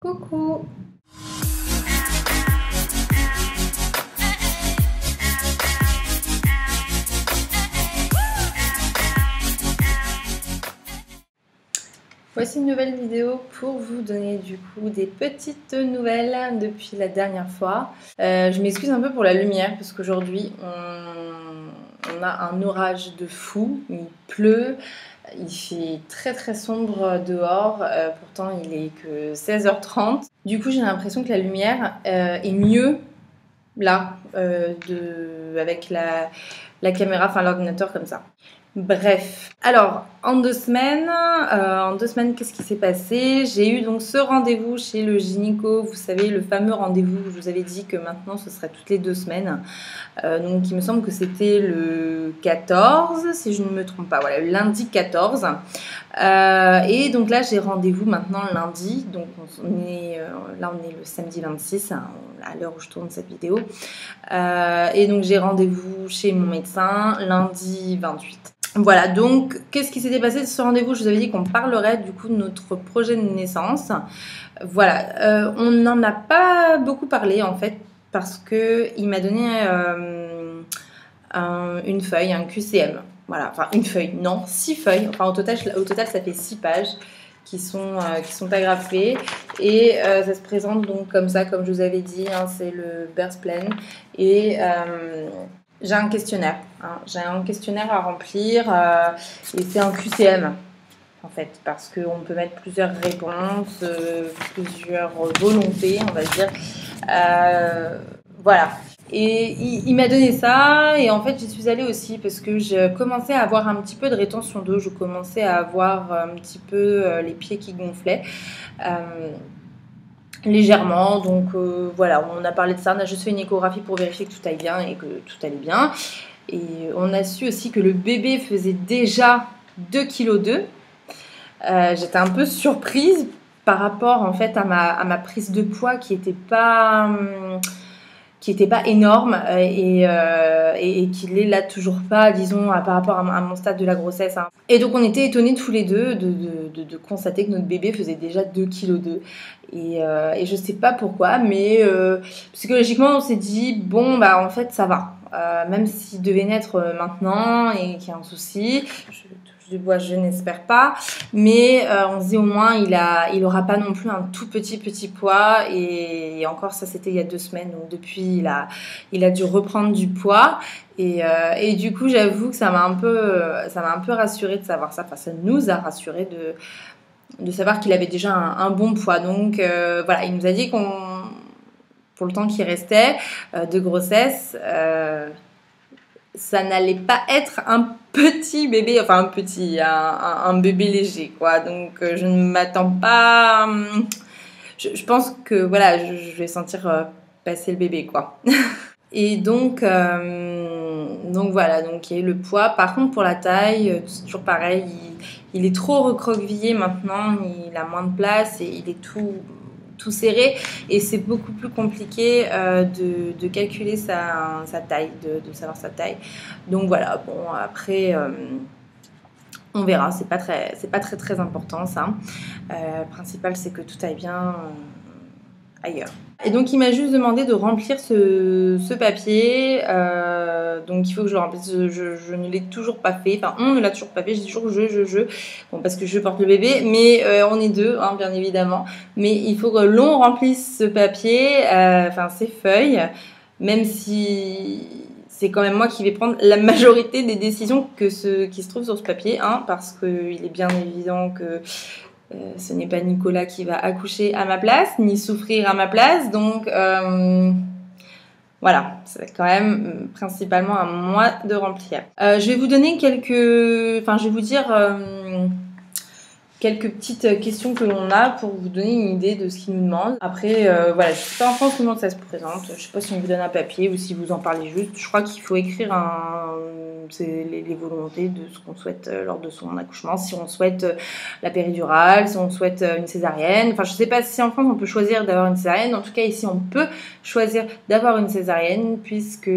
Coucou! Voici une nouvelle vidéo pour vous donner du coup des petites nouvelles depuis la dernière fois. Je m'excuse un peu pour la lumière parce qu'aujourd'hui on a un orage de fou, il pleut, il fait très sombre dehors, pourtant il est que 16h30. Du coup j'ai l'impression que la lumière est mieux là, avec la caméra, enfin l'ordinateur comme ça. Bref, alors en 2 semaines, qu'est-ce qui s'est passé? J'ai eu donc ce rendez-vous chez le gynéco, vous savez, le fameux rendez-vous où je vous avais dit que maintenant ce serait toutes les 2 semaines. Donc il me semble que c'était le 14, si je ne me trompe pas, voilà, le lundi 14. Et donc là j'ai rendez-vous maintenant lundi, donc on est le samedi 26, hein, à l'heure où je tourne cette vidéo. Et donc j'ai rendez-vous chez mon médecin lundi 28. Voilà, donc qu'est-ce qui s'était passé de ce rendez-vous? Je vous avais dit qu'on parlerait du coup de notre projet de naissance. Voilà, on n'en a pas beaucoup parlé en fait parce qu'il m'a donné une feuille, un QCM. Voilà, enfin une feuille, non, 6 feuilles. Enfin au total ça fait 6 pages qui sont agrafées et ça se présente donc comme ça, comme je vous avais dit, hein, c'est le birth plan et j'ai un questionnaire, hein. J'ai un questionnaire à remplir et c'est un QCM en fait parce qu'on peut mettre plusieurs réponses, plusieurs volontés on va dire, voilà. Et il m'a donné ça et en fait j'y suis allée aussi parce que je commençais à avoir un petit peu de rétention d'eau, je commençais à avoir un petit peu les pieds qui gonflaient. Légèrement, donc voilà, on a parlé de ça, on a juste fait une échographie pour vérifier que tout aille bien et que tout allait bien. Et on a su aussi que le bébé faisait déjà 2,2 kg. J'étais un peu surprise par rapport en fait à ma prise de poids qui était pas énorme et qui l'est là toujours pas, disons, par rapport à mon stade de la grossesse, hein. Et donc on était étonnés tous les deux de constater que notre bébé faisait déjà 2,2 kg. Et je sais pas pourquoi, mais psychologiquement on s'est dit, bon bah en fait ça va. Même s'il devait naître maintenant et qu'il y a un souci, du bois, je n'espère pas, mais on se dit au moins il aura pas non plus un tout petit poids et encore ça c'était il y a 2 semaines, donc depuis il a dû reprendre du poids et du coup j'avoue que ça m'a un peu rassurée de savoir ça, enfin ça nous a rassurés de savoir qu'il avait déjà un bon poids, donc voilà, il nous a dit pour le temps qui restait de grossesse, ça n'allait pas être un petit bébé, enfin un bébé léger, quoi. Donc je ne m'attends pas. Je pense que voilà, je vais sentir passer le bébé, quoi. Et donc voilà, donc il y a eu le poids. Par contre pour la taille, c'est toujours pareil. Il est trop recroquevillé maintenant. Il a moins de place et il est tout serré et c'est beaucoup plus compliqué de calculer sa taille, de savoir sa taille. Donc voilà, bon après on verra, c'est pas très important ça. Le principal c'est que tout aille bien ailleurs. Et donc il m'a juste demandé de remplir ce papier, donc il faut que je le remplisse. Je ne l'ai toujours pas fait, enfin on ne l'a toujours pas fait, je dis toujours bon parce que je porte le bébé, mais on est 2 hein, bien évidemment, mais il faut que l'on remplisse ce papier, enfin ces feuilles, même si c'est quand même moi qui vais prendre la majorité des décisions qui se trouvent sur ce papier, hein, parce qu'il est bien évident que ce n'est pas Nicolas qui va accoucher à ma place, ni souffrir à ma place, donc voilà, c'est quand même principalement à moi de remplir. Je vais vous donner quelques petites questions que l'on a pour vous donner une idée de ce qu'ils nous demandent. Après, voilà, je ne sais pas en France comment ça se présente. Je ne sais pas si on vous donne un papier ou si vous en parlez juste. Je crois qu'il faut écrire c'est les volontés de ce qu'on souhaite lors de son accouchement, si on souhaite la péridurale, si on souhaite une césarienne. Enfin, je sais pas si en France on peut choisir d'avoir une césarienne. En tout cas, ici, on peut choisir d'avoir une césarienne puisque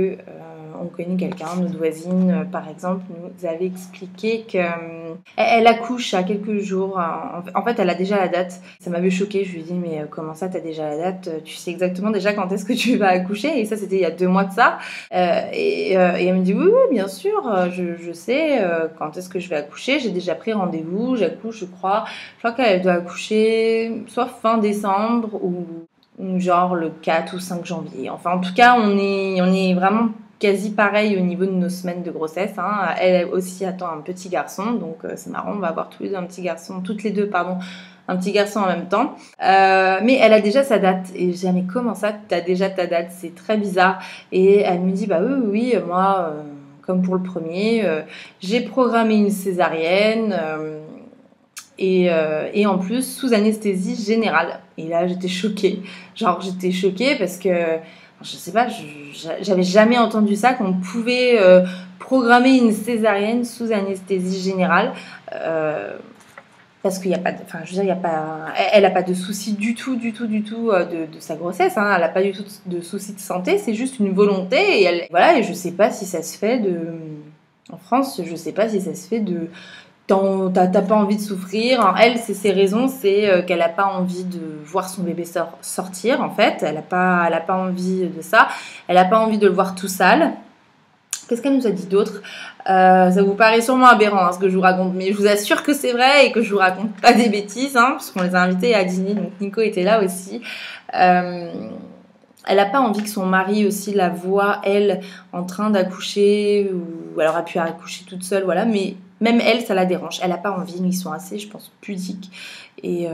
on connaît quelqu'un, notre voisine, par exemple, nous avait expliqué qu'elle accouche à quelques jours. En fait, elle a déjà la date. Ça m'avait choquée. Je lui ai dit, mais comment ça, t'as déjà la date? Tu sais exactement déjà quand est-ce que tu vas accoucher? Et ça, c'était il y a 2 mois de ça. Et elle me dit, oui, bien sûr, je sais quand est-ce que je vais accoucher. J'ai déjà pris rendez-vous. J'accouche, je crois. Je crois qu'elle doit accoucher soit fin décembre ou genre le 4 ou 5 janvier. Enfin, en tout cas, on est vraiment quasi pareil au niveau de nos semaines de grossesse. Hein. Elle aussi attend un petit garçon, donc c'est marrant, on va avoir tous les deux un petit garçon, toutes les deux, pardon, un petit garçon en même temps. Mais elle a déjà sa date. Et j'ai dit, mais comment ça, t'as déjà ta date? C'est très bizarre. Et elle me dit, bah oui, moi, comme pour le premier, j'ai programmé une césarienne. Et en plus, sous anesthésie générale. Et là, j'étais choquée. J'étais choquée parce que je sais pas, j'avais jamais entendu ça, qu'on pouvait programmer une césarienne sous anesthésie générale. Parce qu'il n'y a pas, enfin, je veux dire, il y a pas, elle n'a pas de souci du tout de sa grossesse. Hein, elle n'a pas du tout de souci de santé. C'est juste une volonté. Et voilà. Et je sais pas si ça se fait en France, je sais pas si ça se fait t'as pas envie de souffrir. Elle, c'est ses raisons, c'est qu'elle n'a pas envie de voir son bébé sortir, en fait. Elle n'a pas envie de ça. Elle n'a pas envie de le voir tout sale. Qu'est-ce qu'elle nous a dit d'autre? Ça vous paraît sûrement aberrant, hein, ce que je vous raconte, mais je vous assure que c'est vrai et que je vous raconte pas des bêtises, hein, parce qu'on les a invités à dîner, donc Nico était là aussi. Elle n'a pas envie que son mari aussi la voie, elle, en train d'accoucher, ou alors elle a pu accoucher toute seule, voilà, mais même elle, ça la dérange. Elle n'a pas envie, ils sont assez, je pense, pudiques. Et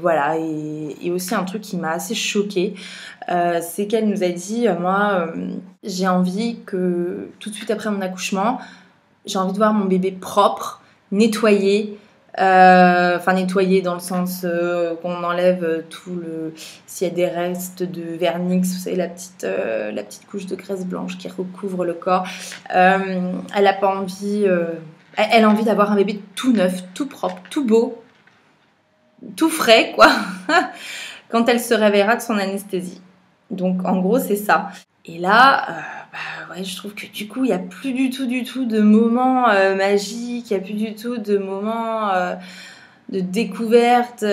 voilà, et aussi un truc qui m'a assez choquée, c'est qu'elle nous a dit, moi, j'ai envie que, tout de suite après mon accouchement, j'ai envie de voir mon bébé propre, nettoyé, enfin nettoyer dans le sens qu'on enlève s'il y a des restes de vernix, vous savez, la petite couche de graisse blanche qui recouvre le corps. Elle a pas envie, elle a envie d'avoir un bébé tout neuf, tout propre, tout beau, tout frais, quoi, quand elle se réveillera de son anesthésie. Donc en gros c'est ça. Et là, ouais, je trouve que du coup, il n'y a plus du tout de moments magiques, il n'y a plus du tout de moments de découverte.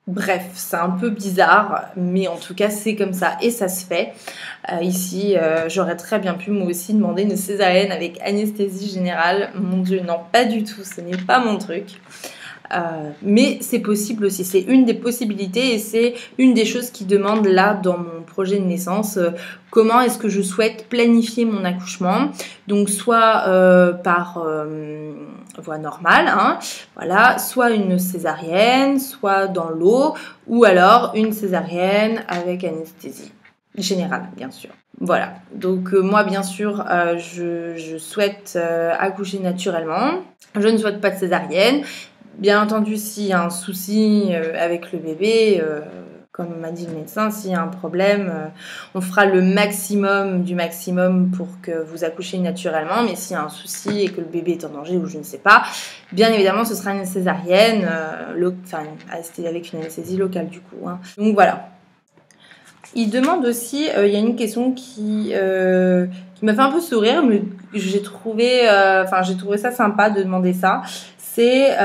Bref, c'est un peu bizarre, mais en tout cas, c'est comme ça et ça se fait. Ici, j'aurais très bien pu moi aussi demander une césarienne avec anesthésie générale. Mon Dieu, non, pas du tout, ce n'est pas mon truc. Mais c'est possible aussi, c'est une des possibilités et c'est une des choses qui demande là dans mon projet de naissance, comment est-ce que je souhaite planifier mon accouchement, donc soit par voie normale, hein, voilà, soit une césarienne, soit dans l'eau, ou alors une césarienne avec anesthésie générale, bien sûr. Voilà, donc moi bien sûr je souhaite accoucher naturellement, je ne souhaite pas de césarienne. Bien entendu, s'il y a un souci avec le bébé, comme m'a dit le médecin, s'il y a un problème, on fera le maximum du maximum pour que vous accouchiez naturellement. Mais s'il y a un souci et que le bébé est en danger ou je ne sais pas, bien évidemment, ce sera une césarienne, avec une anesthésie locale du coup. Hein. Donc voilà. Il demande aussi, il y a une question qui m'a fait un peu sourire, mais j'ai trouvé ça sympa de demander ça. C'est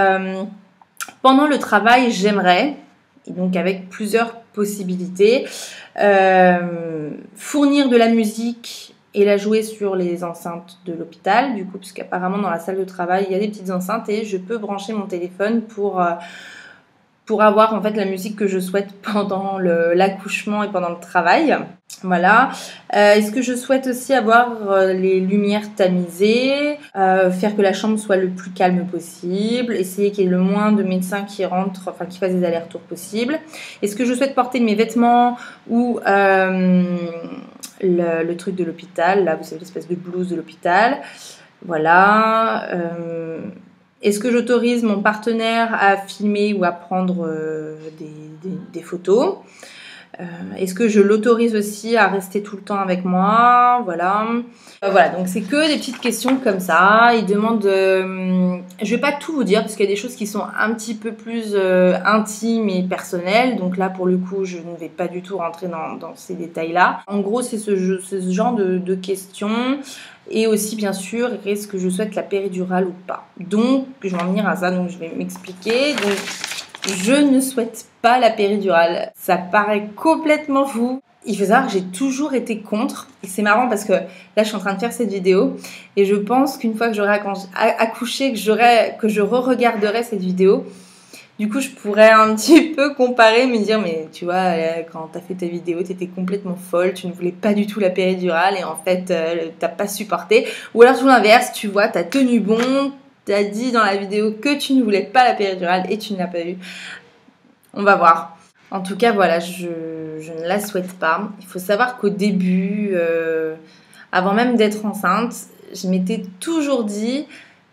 pendant le travail, j'aimerais, et donc avec plusieurs possibilités, fournir de la musique et la jouer sur les enceintes de l'hôpital, du coup, puisqu'apparemment dans la salle de travail, il y a des petites enceintes et je peux brancher mon téléphone pour avoir en fait la musique que je souhaite pendant l'accouchement et pendant le travail. Voilà. Est-ce que je souhaite aussi avoir les lumières tamisées, faire que la chambre soit le plus calme possible, essayer qu'il y ait le moins de médecins qui rentrent, enfin qui fassent des allers-retours possibles. Est-ce que je souhaite porter mes vêtements ou le truc de l'hôpital, là vous savez l'espèce de blouse de l'hôpital. Voilà. Est-ce que j'autorise mon partenaire à filmer ou à prendre des photos? Est-ce que je l'autorise aussi à rester tout le temps avec moi? Voilà. Voilà, donc c'est que des petites questions comme ça. Il demande... je vais pas tout vous dire parce qu'il y a des choses qui sont un petit peu plus intimes et personnelles. Donc là, pour le coup, je ne vais pas du tout rentrer dans ces détails-là. En gros, c'est ce genre de questions. Et aussi, bien sûr, est-ce que je souhaite la péridurale ou pas? Donc, je vais en venir à ça, donc je vais m'expliquer. Donc, je ne souhaite pas la péridurale. Ça paraît complètement fou. Il faut savoir que j'ai toujours été contre. Et c'est marrant parce que là, je suis en train de faire cette vidéo. Et je pense qu'une fois que j'aurai accouché, que je re-regarderai cette vidéo, du coup, je pourrais un petit peu comparer, me dire, mais tu vois, quand t'as fait ta vidéo, t'étais complètement folle, tu ne voulais pas du tout la péridurale et en fait, t'as pas supporté. Ou alors tout l'inverse, tu vois, t'as tenu bon, t'as dit dans la vidéo que tu ne voulais pas la péridurale et tu ne l'as pas eu. On va voir. En tout cas, voilà, je ne la souhaite pas. Il faut savoir qu'au début, avant même d'être enceinte, je m'étais toujours dit,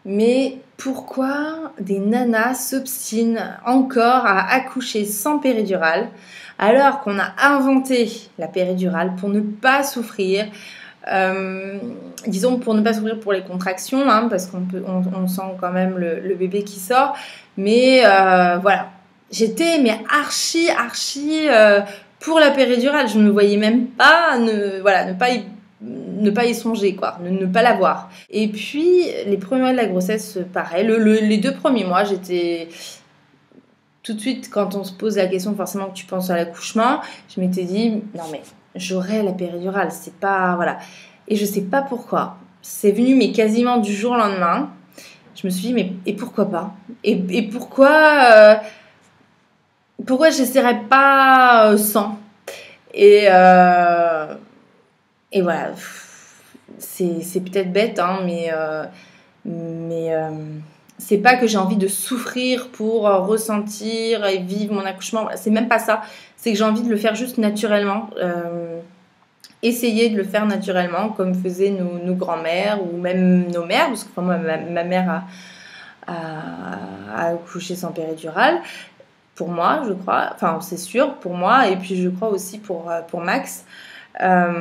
mais pourquoi des nanas s'obstinent encore à accoucher sans péridurale alors qu'on a inventé la péridurale pour ne pas souffrir, disons pour ne pas souffrir pour les contractions, hein, parce on sent quand même le bébé qui sort, mais voilà. J'étais mais archi pour la péridurale. Je ne me voyais même pas ne pas y songer, quoi, ne pas l'avoir. Et puis, les premiers mois de la grossesse, pareil. Les 2 premiers mois, j'étais... Tout de suite, quand on se pose la question, forcément que tu penses à l'accouchement, je m'étais dit, non mais, j'aurai la péridurale, c'est pas... Voilà. Et je sais pas pourquoi. C'est venu, mais quasiment du jour au lendemain. Je me suis dit, mais et pourquoi pas? Et pourquoi... pourquoi j'essaierais pas sans? Et voilà, c'est peut-être bête, hein, mais c'est pas que j'ai envie de souffrir pour ressentir et vivre mon accouchement. C'est même pas ça. C'est que j'ai envie de le faire juste naturellement. Essayer de le faire naturellement, comme faisaient nos grands-mères ou même nos mères, parce que moi, ma mère a accouché sans péridurale. Pour moi, je crois, enfin c'est sûr pour moi, et puis je crois aussi pour Max,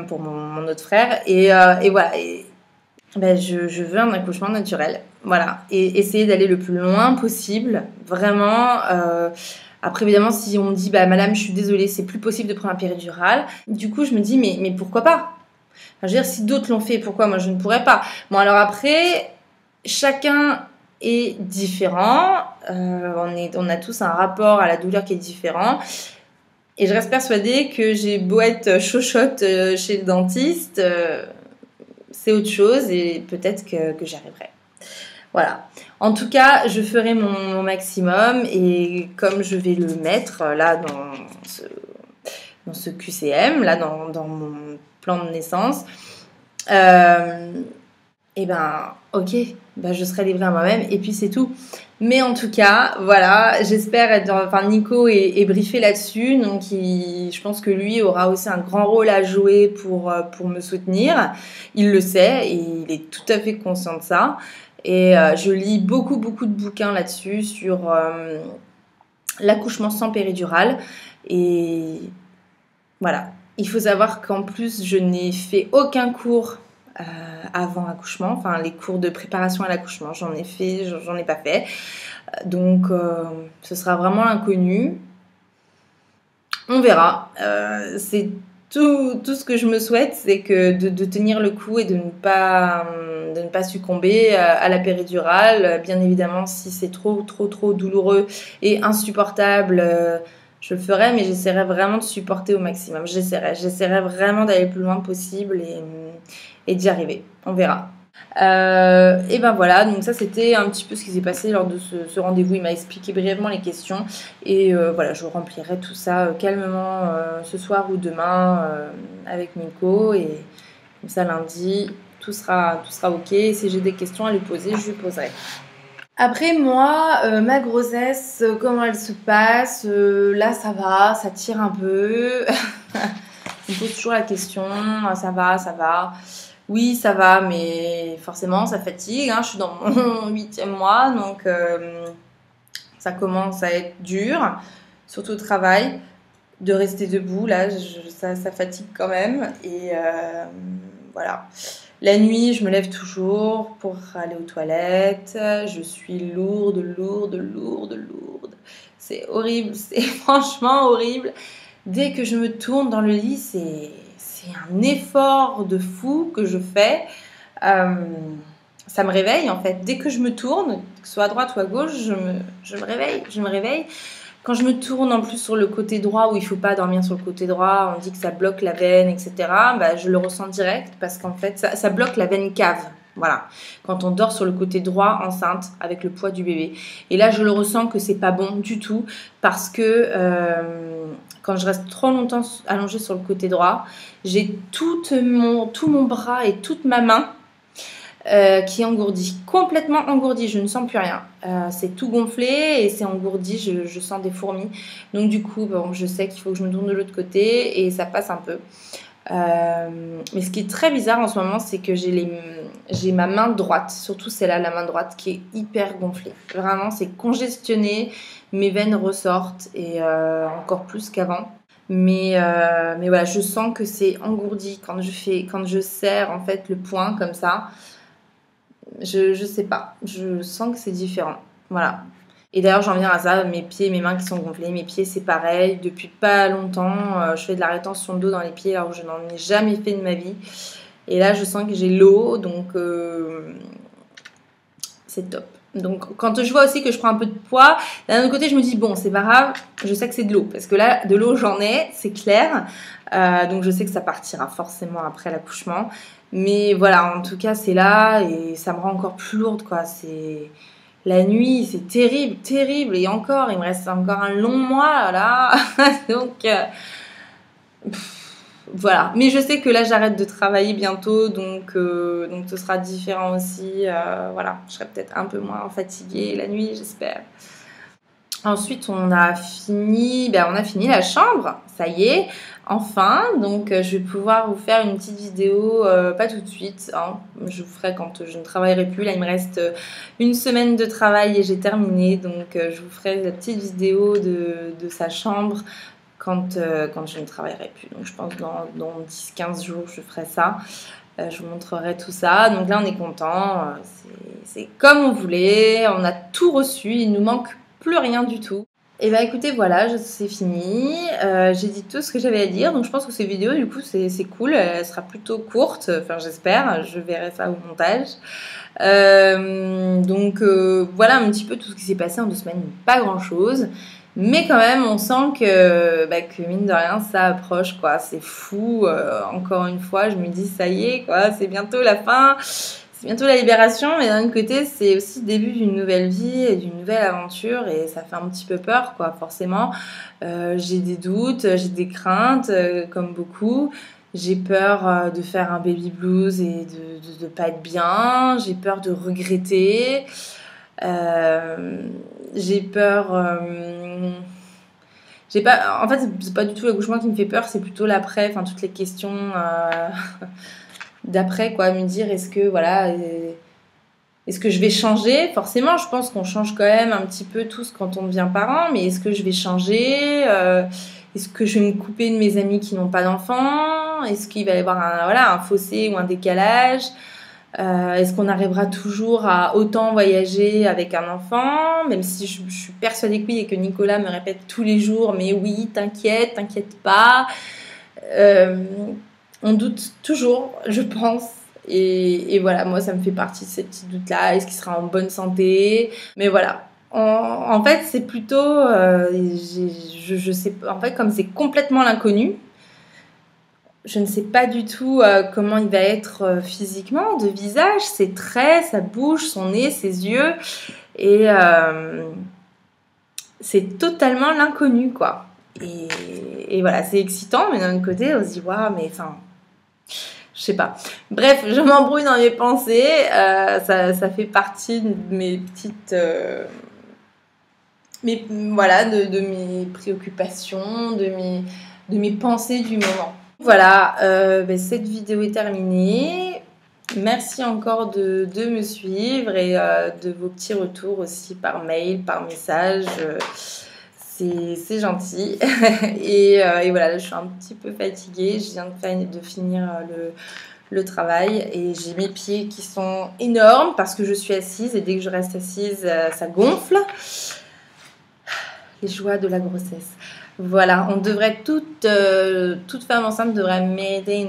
pour mon autre frère, et voilà, ben, je veux un accouchement naturel, voilà, et essayer d'aller le plus loin possible, vraiment. Après évidemment, si on me dit, bah madame, je suis désolée, c'est plus possible de prendre un péridurale, du coup je me dis, mais pourquoi pas? Enfin, je veux dire, si d'autres l'ont fait, pourquoi moi je ne pourrais pas? Bon, alors après, chacun est différent, on a tous un rapport à la douleur qui est différent, et je reste persuadée que j'ai beau être chochotte chez le dentiste, c'est autre chose, et peut-être que j'y arriverai. Voilà. En tout cas, je ferai mon maximum, et comme je vais le mettre là dans ce QCM, là dans mon plan de naissance, et ben ok, ben, je serai livrée à moi-même et puis c'est tout. Mais en tout cas, voilà, j'espère être... Enfin, Nico est briefé là-dessus, donc je pense que lui aura aussi un grand rôle à jouer pour me soutenir. Il le sait et il est tout à fait conscient de ça. Et je lis beaucoup de bouquins là-dessus sur l'accouchement sans péridurale. Et voilà, il faut savoir qu'en plus, je n'ai fait aucun cours avant accouchement, enfin les cours de préparation à l'accouchement, j'en ai pas fait, donc ce sera vraiment l'inconnu. On verra. C'est tout ce que je me souhaite, c'est que de tenir le coup et de ne pas succomber à la péridurale. Bien évidemment, si c'est trop douloureux et insupportable, je le ferai, mais j'essaierai vraiment de supporter au maximum. J'essaierai vraiment d'aller le plus loin possible et d'y arriver. On verra. Et ben voilà, donc ça c'était un petit peu ce qui s'est passé lors de ce rendez-vous. Il m'a expliqué brièvement les questions et voilà, je remplirai tout ça calmement ce soir ou demain avec Nico, et comme ça lundi tout sera ok. Si j'ai des questions à lui poser, je lui poserai. Après moi, ma grossesse, comment elle se passe? Là ça va, ça tire un peu. Je me pose toujours la question, ça va. Oui, ça va, mais forcément, ça fatigue. Hein. Je suis dans mon 8e mois, donc ça commence à être dur, surtout au travail. de rester debout. Là, ça fatigue quand même. Et voilà. La nuit, je me lève toujours pour aller aux toilettes. Je suis lourde. C'est horrible, c'est franchement horrible. Dès que je me tourne dans le lit, c'est un effort de fou que je fais. Ça me réveille en fait. Dès que je me tourne, que ce soit à droite ou à gauche, je me réveille. Quand je me tourne en plus sur le côté droit, où il ne faut pas dormir sur le côté droit, on dit que ça bloque la veine, etc. Bah, je le ressens direct parce qu'en fait, ça bloque la veine cave. Voilà, quand on dort sur le côté droit enceinte avec le poids du bébé. Et là, je le ressens que c'est pas bon du tout parce que quand je reste trop longtemps allongée sur le côté droit, j'ai tout mon bras et toute ma main qui est engourdie, complètement engourdie, je ne sens plus rien. C'est tout gonflé et c'est engourdi, je sens des fourmis. Donc du coup, bon, je sais qu'il faut que je me tourne de l'autre côté et ça passe un peu. Mais ce qui est très bizarre en ce moment, c'est que j'ai ma main droite, surtout celle-là, la main droite, qui est hyper gonflée. Vraiment, c'est congestionné, mes veines ressortent et encore plus qu'avant. Mais voilà, je sens que c'est engourdi quand je serre en fait le poing comme ça. Je sais pas, je sens que c'est différent. Voilà. Et d'ailleurs, j'en viens à ça, mes pieds et mes mains qui sont gonflés. Mes pieds, c'est pareil. Depuis pas longtemps, je fais de la rétention d'eau dans les pieds alors que je n'en ai jamais fait de ma vie. Et là, je sens que j'ai l'eau, donc c'est top. Donc, quand je vois aussi que je prends un peu de poids, d'un autre côté, je me dis, bon, c'est pas grave, je sais que c'est de l'eau. Parce que là, de l'eau, j'en ai, c'est clair. Donc, je sais que ça partira forcément après l'accouchement. Mais voilà, en tout cas, c'est là et ça me rend encore plus lourde, quoi. La nuit, c'est terrible, terrible. Et encore, il me reste encore un long mois, là. Donc, voilà. Mais je sais que là, j'arrête de travailler bientôt. Donc ce sera différent aussi. Voilà, je serai peut-être un peu moins fatiguée la nuit, j'espère. Ensuite, on a fini la chambre, ça y est, enfin. Donc, je vais pouvoir vous faire une petite vidéo, pas tout de suite, hein. Je vous ferai quand je ne travaillerai plus. Là, il me reste une semaine de travail et j'ai terminé. Donc, je vous ferai la petite vidéo de sa chambre quand je ne travaillerai plus. Donc, je pense dans 10-15 jours, je ferai ça. Je vous montrerai tout ça. Donc là, on est content. C'est comme on voulait. On a tout reçu. Il nous manque plus rien du tout. Et bah écoutez, voilà, c'est fini. J'ai dit tout ce que j'avais à dire. Donc je pense que cette vidéo, du coup, c'est cool. Elle sera plutôt courte. Enfin, j'espère. Je verrai ça au montage. Donc voilà un petit peu tout ce qui s'est passé en 2 semaines. Pas grand-chose. Mais quand même, on sent que mine de rien, ça approche, quoi. C'est fou. Encore une fois, je me dis, ça y est, quoi. C'est bientôt la fin. C'est bientôt la libération, mais d'un autre côté, c'est aussi le début d'une nouvelle vie et d'une nouvelle aventure et ça fait un petit peu peur, quoi, forcément. J'ai des doutes, j'ai des craintes, comme beaucoup. J'ai peur de faire un baby blues et de pas être bien. J'ai peur de regretter. J'ai peur... En fait, c'est pas du tout l'accouchement qui me fait peur, c'est plutôt l'après, enfin toutes les questions... d'après, quoi, me dire est-ce que je vais changer. Forcément, je pense qu'on change quand même un petit peu tous quand on devient parent, mais est-ce que je vais changer, est-ce que je vais me couper de mes amis qui n'ont pas d'enfants, est-ce qu'il va y avoir un fossé ou un décalage, est-ce qu'on arrivera toujours à autant voyager avec un enfant, même si je suis persuadée que oui et que Nicolas me répète tous les jours mais oui, t'inquiète pas. On doute toujours, je pense. Et voilà, moi, ça me fait partie de ces petits doutes-là. Est-ce qu'il sera en bonne santé? Mais voilà. En fait, c'est plutôt... je sais pas. En fait, comme c'est complètement l'inconnu, je ne sais pas du tout comment il va être physiquement, de visage, ses traits, sa bouche, son nez, ses yeux. Et c'est totalement l'inconnu, quoi. Et voilà, c'est excitant, mais d'un autre côté, on se dit, waouh, mais enfin... Je sais pas. Bref, je m'embrouille dans mes pensées. Ça fait partie de mes petites... voilà, de mes préoccupations, de mes pensées du moment. Voilà, cette vidéo est terminée. Merci encore de me suivre et de vos petits retours aussi par mail, par message. c'est gentil. Et voilà, là, je suis un petit peu fatiguée. Je viens de finir le travail et j'ai mes pieds qui sont énormes parce que je suis assise et dès que je reste assise, ça gonfle. Les joies de la grossesse. Voilà, on devrait toute femme enceinte devrait mériter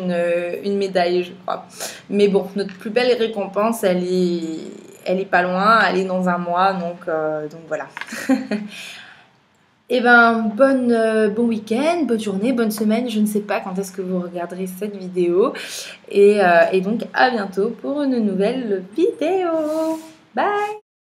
une médaille, je crois. Mais bon, notre plus belle récompense, elle est pas loin, elle est dans un mois, donc voilà. Et ben, bon week-end, bonne journée, bonne semaine. Je ne sais pas quand est-ce que vous regarderez cette vidéo. Et donc, à bientôt pour une nouvelle vidéo. Bye!